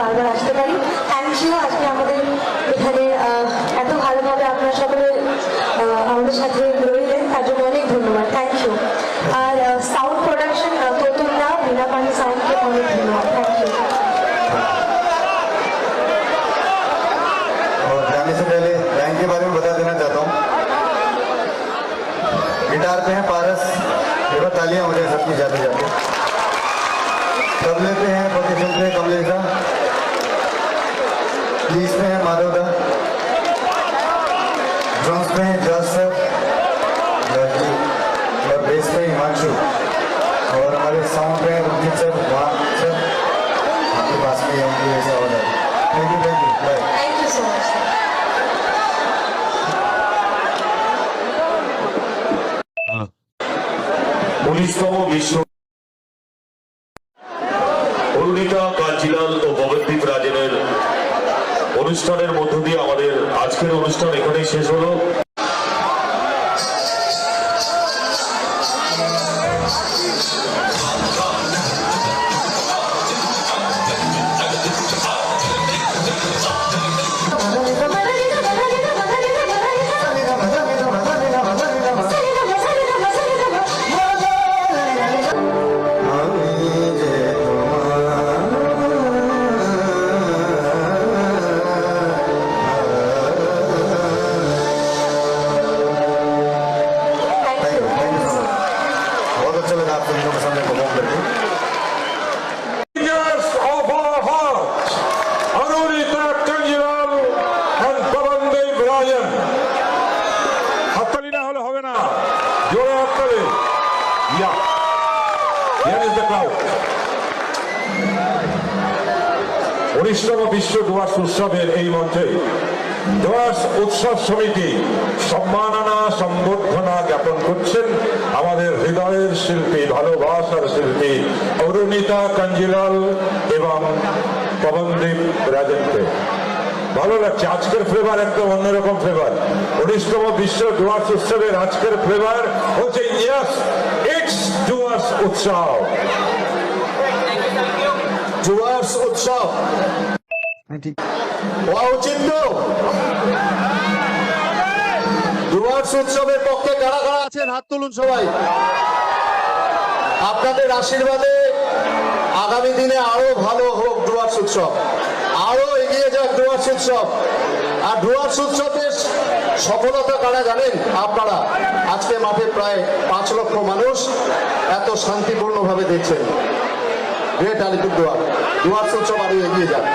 বারবার আসতে পারি। থ্যাংক ইউ, আজকে আমাদের এখানে এত ভালোভাবে আপনারা সকলে আমাদের সাথে রইলেন, তার জন্য অনেক ধন্যবাদ। Thank you. আর সাউন্ড প্রোডাকশন তোতুল্লা বিনা পানি সাউন্ডকে অনেক ধন্যবাদ। Thank you. जाने से पहले बैंक के बारे में बता देना चाहता हूँ। गिटार पे हैं पारस, देखो तालियां हो जाए सबकी जाते जाते। तबले पे हैं परकशन पे कमलेशा, कीज पे हैं माधवदा, ड्रम्स पे हैं जॉस सर और बेस पे हिमांशु, और हमारे साउंड पे हैं रंजीत सर, वहाँ सर आपके पास में होंगे ऐसा हो जाए। Thank you bye. Thank you so much. उन्नीसतम विश्व অরুণিতা কাঞ্জিলাল ও ভবদ্বীপ রাজেনের অনুষ্ঠানের মধ্য দিয়ে আমাদের আজকের অনুষ্ঠান এখানেই শেষ হলো। উনিশতম বিশ্ব ডুয়ার্স উৎসবের এই মঞ্চে ডুয়ার্স উৎসব সমিতি সম্মাননা সম্বর্ধনা জ্ঞাপন করছেন আমাদের হৃদয়ের শিল্পী, ভালোবাসার শিল্পী অরুণিতা কাঞ্জিলাল এবং পবনদীপ রাজেনকে। ভালো লাগছে, আজকের ফ্লেভার একদম অন্যরকম ফ্লেভার। 19তম বিশ্ব ডুয়ার্স উৎসবের আজকের ফ্লেভার হচ্ছে ইয়েস ইটস ডুয়ার্স উৎসব। ডুয়ার্স উৎসব হওয়া উচিত তো। ডুয়ার্স উৎসবের পক্ষে কারা কারা আছেন হাত তুলুন সবাই। আপনাদের আশীর্বাদে আগামী দিনে আরো ভালো হোক ডুয়ার্স উৎসব, আরো এগিয়ে যাক ডুয়ার্স উৎসব। আর ডুয়ার্স উৎসবের সফলতা কারা জানেন আপনারা? আজকে মাঠে প্রায় 5 লক্ষ মানুষ এত শান্তিপূর্ণভাবে দেখছেন। গ্রেট আলিপুরদুয়ার, ডুয়ার্স উৎসব আরো এগিয়ে যাক।